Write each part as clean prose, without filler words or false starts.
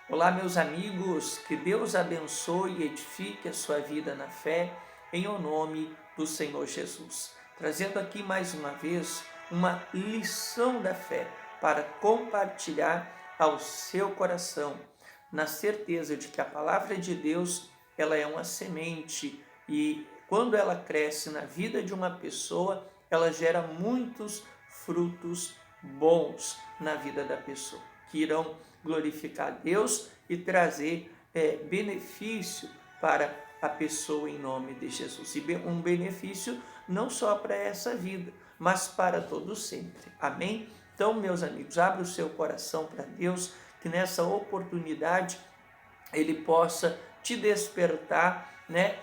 Olá, meus amigos, que Deus abençoe e edifique a sua vida na fé, em o nome do Senhor Jesus. Trazendo aqui mais uma vez uma lição da fé para compartilhar ao seu coração, na certeza de que a palavra de Deus, ela é uma semente e quando ela cresce na vida de uma pessoa, ela gera muitos frutos bons na vida da pessoa, que irão glorificar a Deus e trazer benefício para a pessoa em nome de Jesus. E um benefício não só para essa vida, mas para todo sempre. Amém? Então, meus amigos, abra o seu coração para Deus, que nessa oportunidade Ele possa te despertar,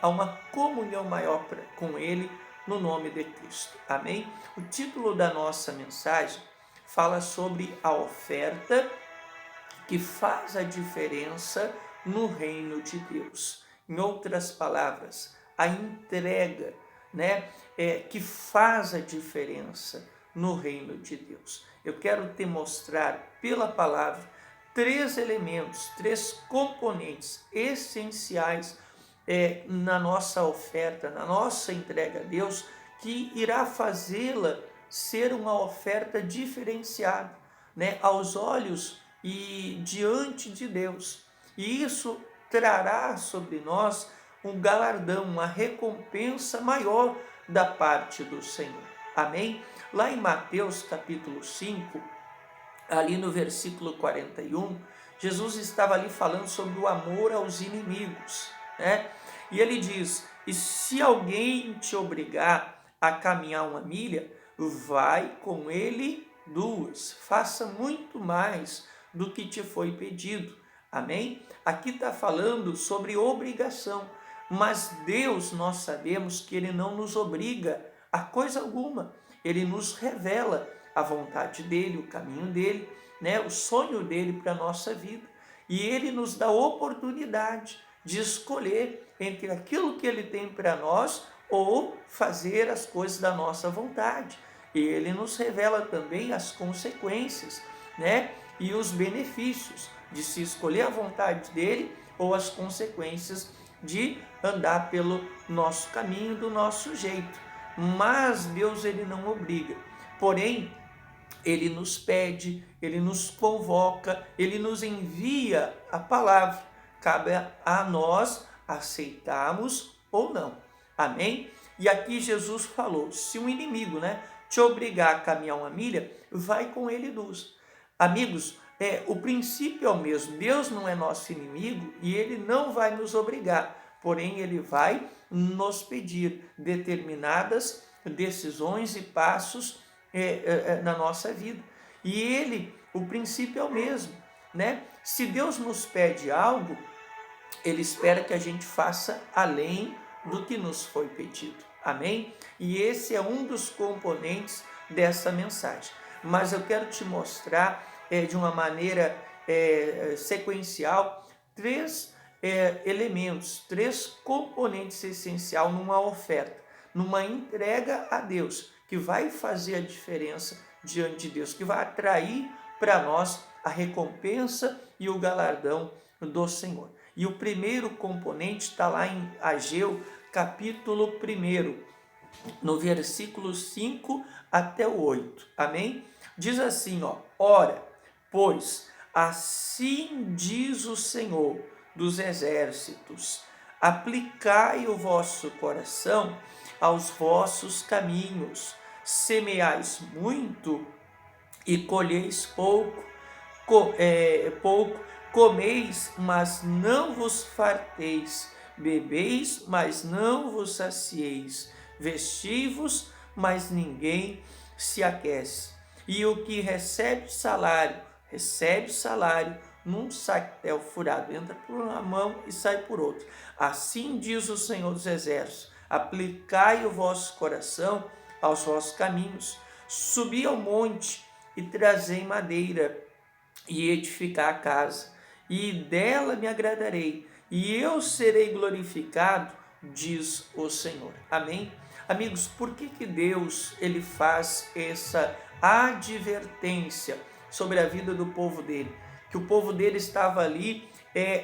a uma comunhão maior com Ele, no nome de Cristo. Amém? O título da nossa mensagem fala sobre a oferta que faz a diferença no reino de Deus. Em outras palavras, a entrega, que faz a diferença no reino de Deus. Eu quero te mostrar pela palavra três elementos, três componentes essenciais na nossa oferta, na nossa entrega a Deus, que irá fazê-la ser uma oferta diferenciada, aos olhos e diante de Deus. E isso trará sobre nós um galardão, uma recompensa maior da parte do Senhor. Amém? Lá em Mateus capítulo 5, ali no versículo 41, Jesus estava ali falando sobre o amor aos inimigos, E ele diz: e se alguém te obrigar a caminhar uma milha, vai com ele duas, faça muito mais do que te foi pedido. Amém? Aqui está falando sobre obrigação, mas Deus, nós sabemos que Ele não nos obriga a coisa alguma. Ele nos revela a vontade dEle, o caminho dEle, o sonho dEle para a nossa vida. E Ele nos dá a oportunidade de escolher entre aquilo que Ele tem para nós ou fazer as coisas da nossa vontade. E Ele nos revela também as consequências, e os benefícios de se escolher a vontade dEle ou as consequências de andar pelo nosso caminho, do nosso jeito. Mas Deus, Ele não obriga. Porém, Ele nos pede, Ele nos convoca, Ele nos envia a palavra. Cabe a nós aceitarmos ou não. Amém? E aqui Jesus falou: se um inimigo, te obrigar a caminhar uma milha, vai com ele duas. Amigos, o princípio é o mesmo. Deus não é nosso inimigo e Ele não vai nos obrigar. Porém, Ele vai nos pedir determinadas decisões e passos na nossa vida. E Ele, o princípio é o mesmo, Se Deus nos pede algo, Ele espera que a gente faça além do que nos foi pedido. Amém? E esse é um dos componentes dessa mensagem. Mas eu quero te mostrar de uma maneira sequencial três elementos, três componentes essenciais numa oferta, numa entrega a Deus, que vai fazer a diferença diante de Deus, que vai atrair para nós a recompensa e o galardão do Senhor. E o primeiro componente está lá em Ageu, capítulo 1, no versículo 5 até o 8. Amém? Diz assim, ora, pois assim diz o Senhor dos exércitos: aplicai o vosso coração aos vossos caminhos, semeais muito e colheis pouco, comeis, mas não vos farteis, bebeis, mas não vos sacieis, vestivos, mas ninguém se aquece. E o que recebe salário num sactel furado, entra por uma mão e sai por outra. Assim diz o Senhor dos Exércitos: aplicai o vosso coração aos vossos caminhos, subi ao monte e trazei madeira e edificar a casa, e dela me agradarei, e eu serei glorificado, diz o Senhor. Amém? Amigos, por que Deus ele faz essa advertência sobre a vida do povo dele? Que o povo dele estava ali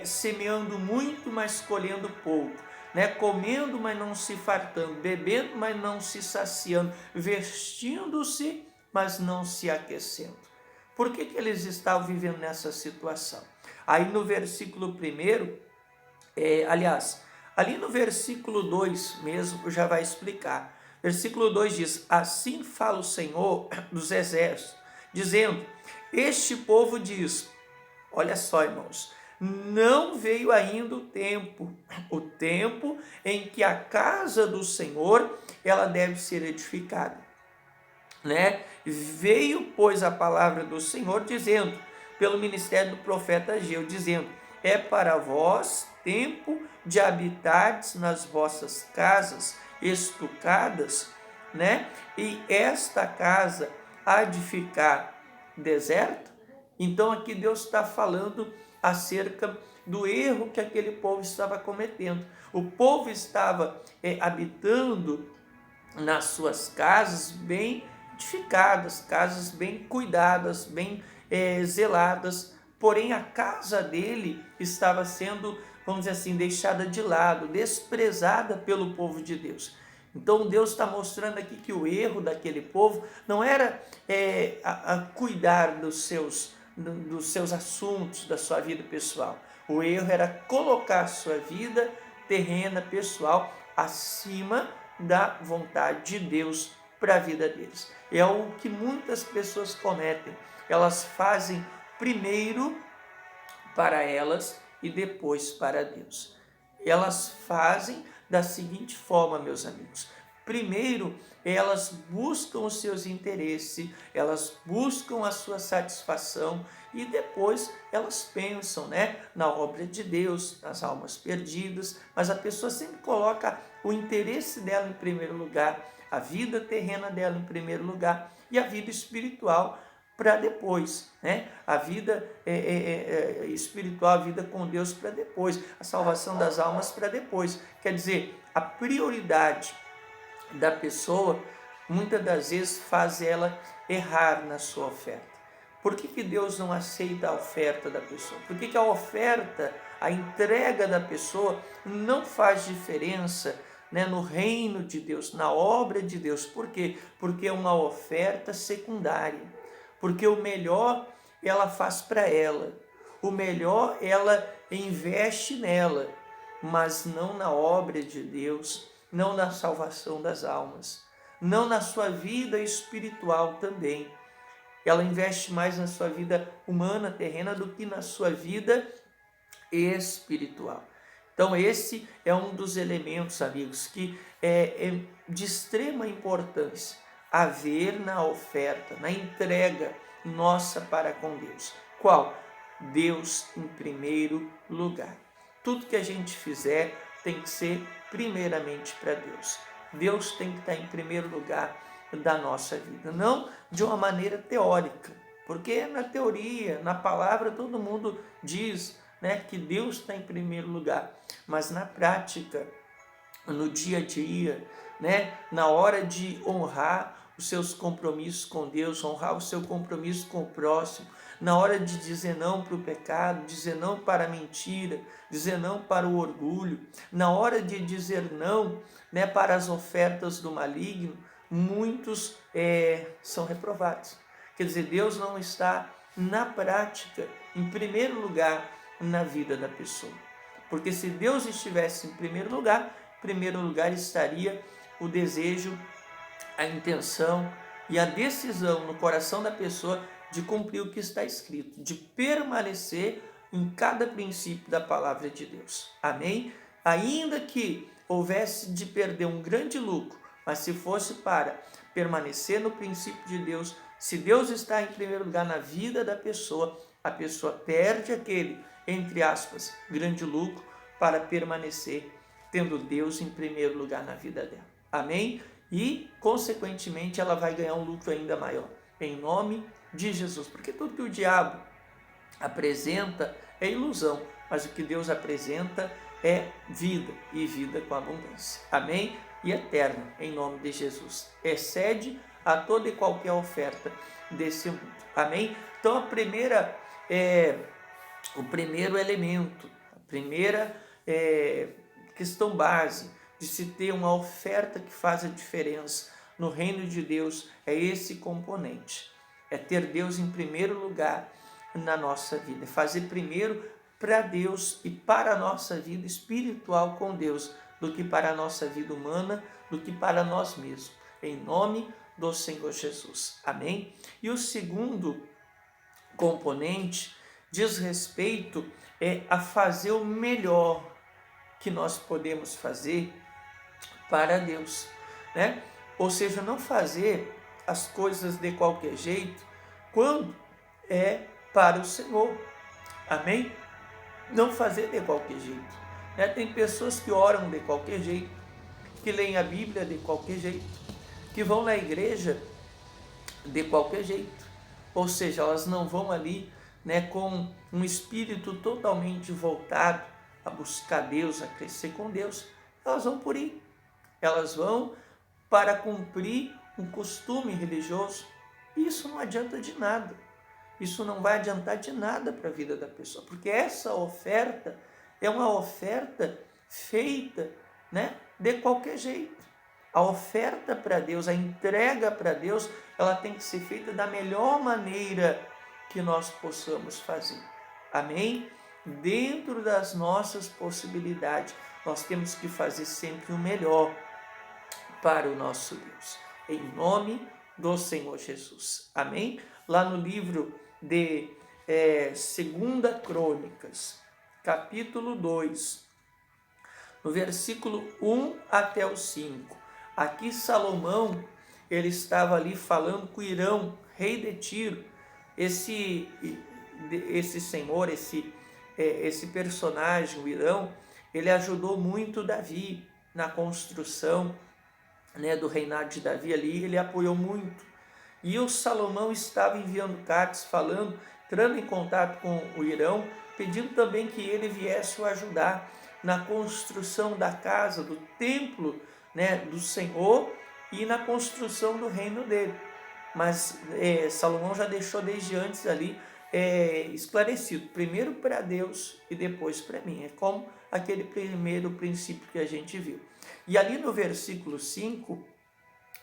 semeando muito, mas colhendo pouco, né? Comendo, mas não se fartando, bebendo, mas não se saciando, vestindo-se, mas não se aquecendo. Por que eles estavam vivendo nessa situação? Aí no versículo 1, aliás, ali no versículo 2 mesmo já vai explicar. Versículo 2 diz: assim fala o Senhor dos exércitos, dizendo, este povo diz, olha só, irmãos, não veio ainda o tempo em que a casa do Senhor ela deve ser edificada, né? Veio, pois, a palavra do Senhor dizendo, pelo ministério do profeta Ageu, dizendo, é para vós tempo de habitardes nas vossas casas estucadas, né? E esta casa há de ficar deserta. Então aqui Deus está falando acerca do erro que aquele povo estava cometendo. O povo estava habitando nas suas casas bem edificadas, casas bem cuidadas, bem zeladas, porém a casa dele estava sendo, vamos dizer assim, deixada de lado, desprezada pelo povo de Deus. Então Deus está mostrando aqui que o erro daquele povo não era a cuidar dos seus assuntos, da sua vida pessoal. O erro era colocar a sua vida terrena, pessoal, acima da vontade de Deus para a vida deles. É o que muitas pessoas cometem. Elas fazem primeiro para elas e depois para Deus. Elas fazem da seguinte forma, meus amigos. Primeiro, elas buscam os seus interesses, elas buscam a sua satisfação e depois elas pensam, né, na obra de Deus, nas almas perdidas, mas a pessoa sempre coloca o interesse dela em primeiro lugar, a vida terrena dela em primeiro lugar e a vida espiritual para depois, né? A vida espiritual, a vida com Deus para depois, a salvação das almas para depois. Quer dizer, a prioridade da pessoa, muitas das vezes faz ela errar na sua oferta. Por que Deus não aceita a oferta da pessoa? Por que a oferta, a entrega da pessoa não faz diferença, né, no reino de Deus, na obra de Deus? Por quê? Porque é uma oferta secundária. Porque o melhor ela faz para ela, o melhor ela investe nela, mas não na obra de Deus, não na salvação das almas, não na sua vida espiritual também. Ela investe mais na sua vida humana, terrena, do que na sua vida espiritual. Então esse é um dos elementos, amigos, que é de extrema importância haver na oferta, na entrega nossa para com Deus. Qual? Deus em primeiro lugar. Tudo que a gente fizer tem que ser primeiramente para Deus. Deus tem que estar em primeiro lugar da nossa vida, não de uma maneira teórica, porque na teoria, na palavra, todo mundo diz, né, que Deus está em primeiro lugar, mas na prática, no dia a dia, né, na hora de honrar os seus compromissos com Deus, honrar o seu compromisso com o próximo, na hora de dizer não para o pecado, dizer não para a mentira, dizer não para o orgulho, na hora de dizer não, né, para as ofertas do maligno, muitos são reprovados. Quer dizer, Deus não está na prática em primeiro lugar na vida da pessoa. Porque se Deus estivesse em primeiro lugar estaria o desejo, a intenção e a decisão no coração da pessoa de cumprir o que está escrito, de permanecer em cada princípio da palavra de Deus. Amém? Ainda que houvesse de perder um grande lucro, mas se fosse para permanecer no princípio de Deus, se Deus está em primeiro lugar na vida da pessoa, a pessoa perde aquele, entre aspas, grande lucro para permanecer tendo Deus em primeiro lugar na vida dela. Amém? E, consequentemente, ela vai ganhar um lucro ainda maior. Em nome de Jesus. Porque tudo que o diabo apresenta é ilusão, mas o que Deus apresenta é vida, e vida com abundância. Amém? E eterna, em nome de Jesus. Excede a toda e qualquer oferta desse mundo. Amém? Então, a primeira o primeiro elemento, a primeira questão base de se ter uma oferta que faz a diferença no reino de Deus é esse componente. É ter Deus em primeiro lugar na nossa vida. É fazer primeiro para Deus e para a nossa vida espiritual com Deus, do que para a nossa vida humana, do que para nós mesmos. Em nome do Senhor Jesus. Amém? E o segundo componente diz respeito a fazer o melhor que nós podemos fazer para Deus, né? Ou seja, não fazer as coisas de qualquer jeito quando é para o Senhor. Amém? Não fazer de qualquer jeito, né? Tem pessoas que oram de qualquer jeito, que leem a Bíblia de qualquer jeito, que vão na igreja de qualquer jeito, ou seja, elas não vão ali, né, com um espírito totalmente voltado a buscar Deus, a crescer com Deus. Elas vão por ir, elas vão para cumprir um costume religioso. Isso não adianta de nada, isso não vai adiantar de nada para a vida da pessoa, porque essa oferta é uma oferta feita, né, de qualquer jeito. A oferta para Deus, a entrega para Deus, ela tem que ser feita da melhor maneira que nós possamos fazer. Amém? Dentro das nossas possibilidades, nós temos que fazer sempre o melhor para o nosso Deus. Em nome do Senhor Jesus. Amém? Lá no livro de 2 Crônicas, capítulo 2, no versículo 1 até o 5. Aqui Salomão, ele estava ali falando com Hirão, rei de Tiro. Esse senhor, esse personagem, o Hirão, ele ajudou muito Davi na construção, né, do reinado de Davi ali, ele apoiou muito. E o Salomão estava enviando cartas falando, entrando em contato com o Hirão, pedindo também que ele viesse o ajudar na construção da casa, do templo, né, do Senhor, e na construção do reino dele. Mas Salomão já deixou desde antes ali esclarecido, primeiro para Deus e depois para mim. É como aquele primeiro princípio que a gente viu. E ali no versículo 5,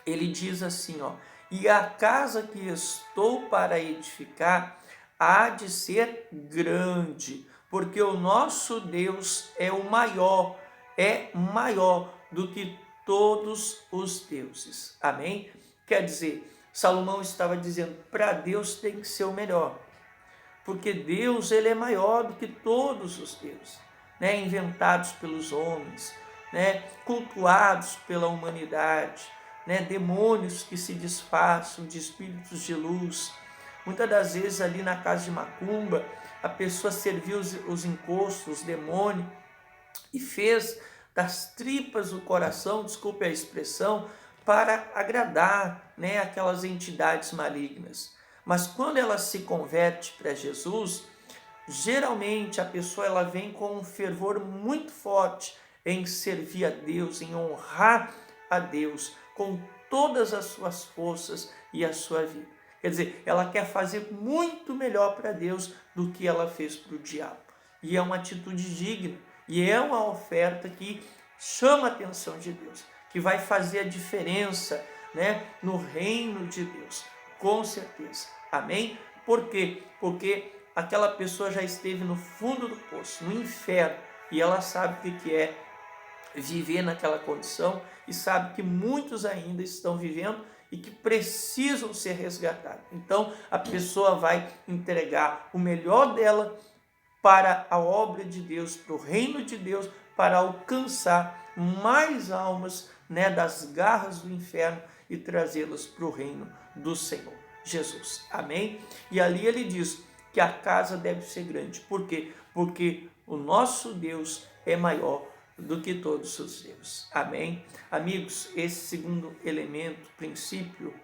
ele diz assim, ó: e a casa que estou para edificar há de ser grande, porque o nosso Deus é maior do que todos os deuses. Amém? Quer dizer, Salomão estava dizendo, para Deus tem que ser o melhor, porque Deus, ele é maior do que todos os deuses, né? Inventados pelos homens, né? Cultuados pela humanidade, né? Demônios que se disfarçam de espíritos de luz. Muitas das vezes ali na casa de macumba, a pessoa serviu os encostos, os demônios, e fez das tripas do coração, desculpe a expressão, para agradar, né, aquelas entidades malignas. Mas quando ela se converte para Jesus, geralmente a pessoa ela vem com um fervor muito forte em servir a Deus, em honrar a Deus com todas as suas forças e a sua vida. Quer dizer, ela quer fazer muito melhor para Deus do que ela fez para o diabo. E é uma atitude digna. E é uma oferta que chama a atenção de Deus, que vai fazer a diferença, né, no reino de Deus, com certeza. Amém? Por quê? Porque aquela pessoa já esteve no fundo do poço, no inferno, e ela sabe o que é viver naquela condição e sabe que muitos ainda estão vivendo e que precisam ser resgatados. Então, a pessoa vai entregar o melhor dela para a obra de Deus, para o reino de Deus, para alcançar mais almas, né, das garras do inferno e trazê-las para o reino do Senhor Jesus. Amém? E ali ele diz que a casa deve ser grande. Por quê? Porque o nosso Deus é maior do que todos os deuses. Amém? Amigos, esse segundo elemento, princípio,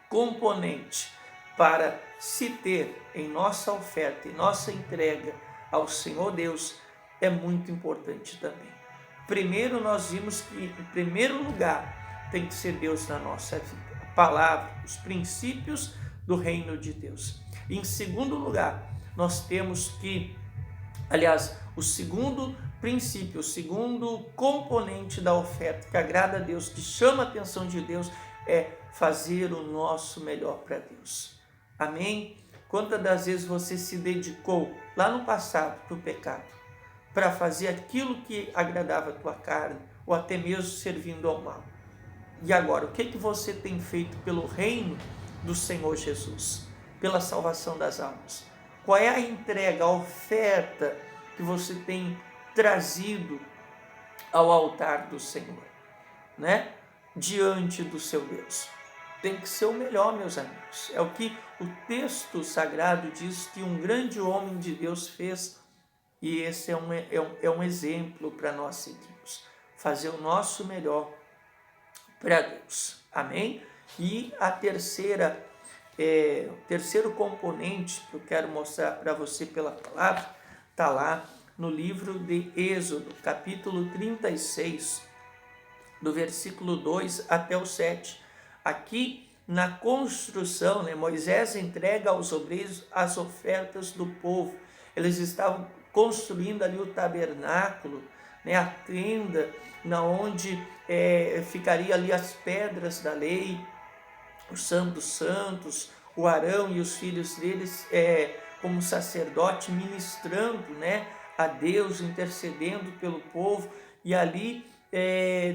componente para se ter em nossa oferta, em nossa entrega ao Senhor Deus, é muito importante também. Primeiro nós vimos que, em primeiro lugar, tem que ser Deus na nossa vida. A palavra, os princípios do reino de Deus. Em segundo lugar, nós temos que, aliás, o segundo princípio, o segundo componente da oferta que agrada a Deus, que chama a atenção de Deus, é fazer o nosso melhor para Deus. Amém? Quantas das vezes você se dedicou lá no passado para o pecado, para fazer aquilo que agradava a tua carne, ou até mesmo servindo ao mal? E agora, o que você tem feito pelo reino do Senhor Jesus, pela salvação das almas? Qual é a entrega, a oferta que você tem trazido ao altar do Senhor, né? Diante do seu Deus? Tem que ser o melhor, meus amigos. É o que o texto sagrado diz que um grande homem de Deus fez, e esse é um exemplo para nós seguirmos. Fazer o nosso melhor para Deus. Amém? E a o terceiro componente que eu quero mostrar para você pela palavra, está lá no livro de Êxodo, capítulo 36, do versículo 2 até o 7. Aqui, na construção, né, Moisés entrega aos obreiros as ofertas do povo. Eles estavam construindo ali o tabernáculo, né, a tenda, na onde ficaria ali as pedras da lei, o Santo dos Santos, o Arão e os filhos deles como sacerdote ministrando, né, a Deus, intercedendo pelo povo. E ali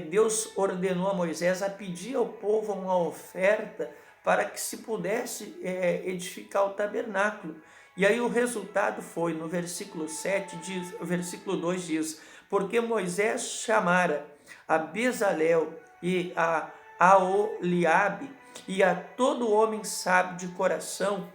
Deus ordenou a Moisés a pedir ao povo uma oferta para que se pudesse edificar o tabernáculo. E aí o resultado foi, no versículo 7, o versículo 2 diz: porque Moisés chamara a Bezalel e a Aholiabe e a todo homem sábio de coração,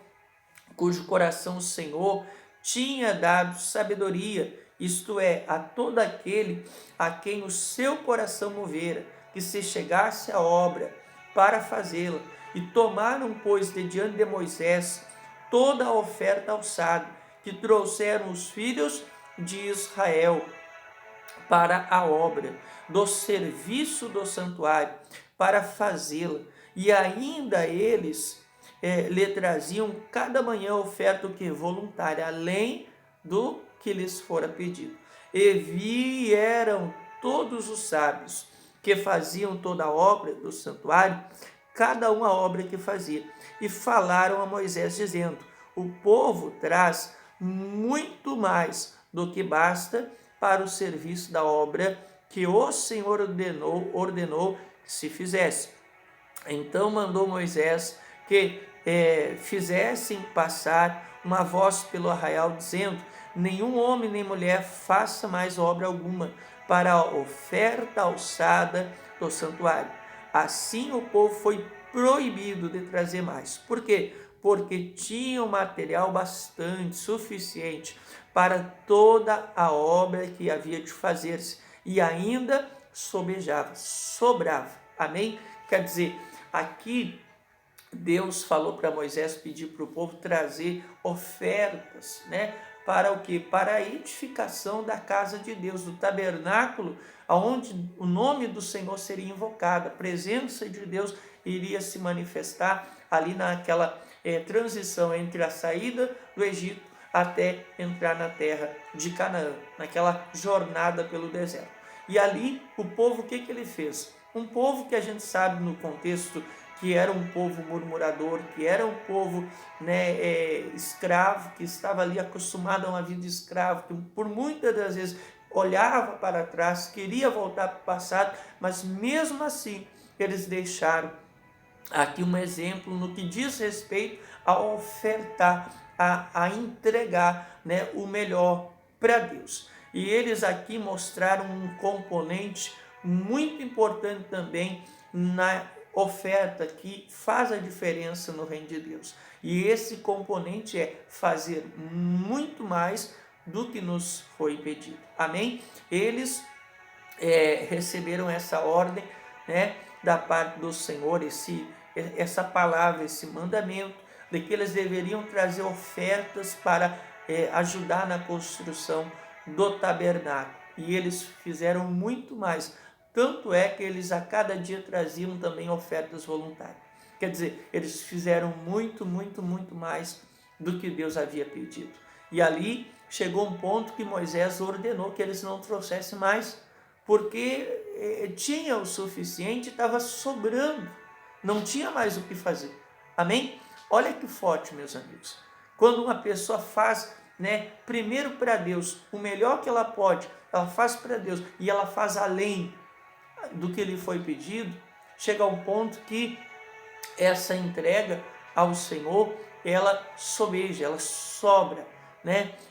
cujo coração o Senhor tinha dado sabedoria, isto é, a todo aquele a quem o seu coração movera, que se chegasse à obra para fazê-la. E tomaram, pois, de diante de Moisés toda a oferta alçada, que trouxeram os filhos de Israel para a obra do serviço do santuário, para fazê-la. E ainda eles lhe traziam cada manhã oferta voluntária, além do que lhes fora pedido. E vieram todos os sábios que faziam toda a obra do santuário, cada uma obra que fazia, e falaram a Moisés, dizendo: o povo traz muito mais do que basta para o serviço da obra que o Senhor ordenou que se fizesse. Então mandou Moisés que fizessem passar uma voz pelo arraial, dizendo: nenhum homem nem mulher faça mais obra alguma para a oferta alçada do santuário. Assim o povo foi proibido de trazer mais. Por quê? Porque tinham material bastante, suficiente para toda a obra que havia de fazer-se, e ainda sobrava. Amém? Quer dizer, aqui Deus falou para Moisés pedir para o povo trazer ofertas, né? Para o quê? Para a edificação da casa de Deus, do tabernáculo, onde o nome do Senhor seria invocado, a presença de Deus iria se manifestar ali naquela transição entre a saída do Egito até entrar na terra de Canaã, naquela jornada pelo deserto. E ali o povo, o que ele fez? Um povo que a gente sabe no contexto que era um povo murmurador, que era um povo escravo, que estava ali acostumado a uma vida de escravo, que por muitas das vezes olhava para trás, queria voltar para o passado, mas mesmo assim eles deixaram aqui um exemplo no que diz respeito a ofertar, a entregar, né, o melhor para Deus. E eles aqui mostraram um componente muito importante também na oferta que faz a diferença no reino de Deus. E esse componente é fazer muito mais do que nos foi pedido. Amém? Eles receberam essa ordem, né, da parte do Senhor, essa palavra, esse mandamento, de que eles deveriam trazer ofertas para ajudar na construção do tabernáculo. E eles fizeram muito mais. Tanto é que eles a cada dia traziam também ofertas voluntárias. Quer dizer, eles fizeram muito mais do que Deus havia pedido. E ali chegou um ponto que Moisés ordenou que eles não trouxessem mais, porque tinha o suficiente, estava sobrando, não tinha mais o que fazer. Amém? Olha que forte, meus amigos. Quando uma pessoa faz, primeiro para Deus, o melhor que ela pode, ela faz para Deus e ela faz além do que lhe foi pedido, chega ao ponto que essa entrega ao Senhor, ela sobeja, ela sobra,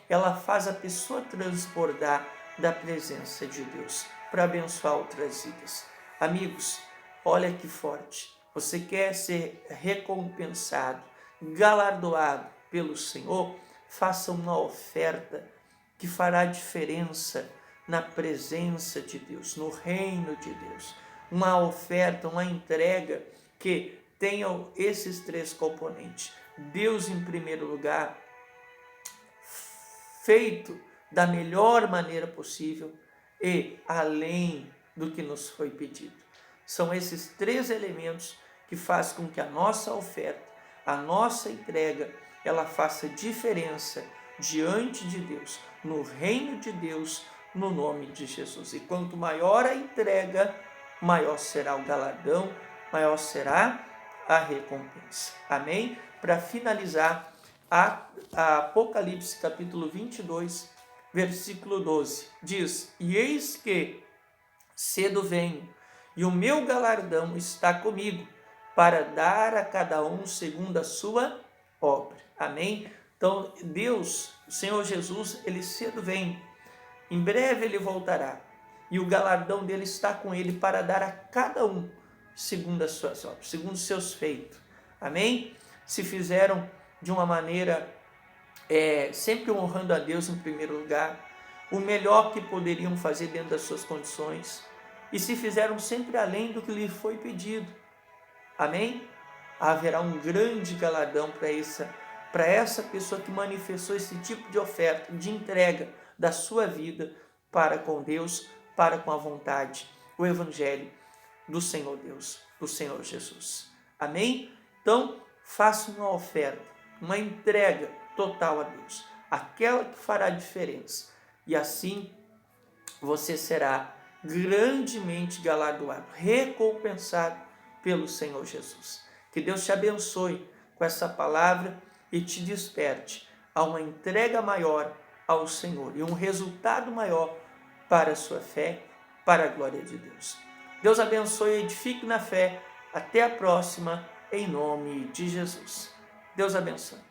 Ela faz a pessoa transbordar da presença de Deus para abençoar outras vidas. Amigos, olha que forte. Você quer ser recompensado, galardoado pelo Senhor? Faça uma oferta que fará diferença na presença de Deus, no reino de Deus. Uma oferta, uma entrega que tenham esses três componentes. Deus em primeiro lugar, feito da melhor maneira possível e além do que nos foi pedido. São esses três elementos que fazem com que a nossa oferta, a nossa entrega, ela faça diferença diante de Deus, no reino de Deus, no nome de Jesus. E quanto maior a entrega, maior será o galardão, maior será a recompensa. Amém? Para finalizar, a Apocalipse capítulo 22, versículo 12, diz: E eis que cedo venho, e o meu galardão está comigo, para dar a cada um segundo a sua obra. Amém? Então, Deus, o Senhor Jesus, ele cedo vem, em breve ele voltará, e o galardão dele está com ele para dar a cada um segundo as suas obras, segundo os seus feitos. Amém? Se fizeram de uma maneira sempre honrando a Deus em primeiro lugar, o melhor que poderiam fazer dentro das suas condições, e se fizeram sempre além do que lhe foi pedido. Amém? Haverá um grande galardão para essa pessoa que manifestou esse tipo de oferta, de entrega da sua vida para com Deus, para com a vontade, o Evangelho do Senhor Deus, do Senhor Jesus. Amém? Então, faça uma oferta, uma entrega total a Deus, aquela que fará a diferença. E assim você será grandemente galardoado, recompensado pelo Senhor Jesus. Que Deus te abençoe com essa palavra e te desperte a uma entrega maior ao Senhor e um resultado maior para a sua fé, para a glória de Deus. Deus abençoe e edifique na fé. Até a próxima, em nome de Jesus. Deus abençoe.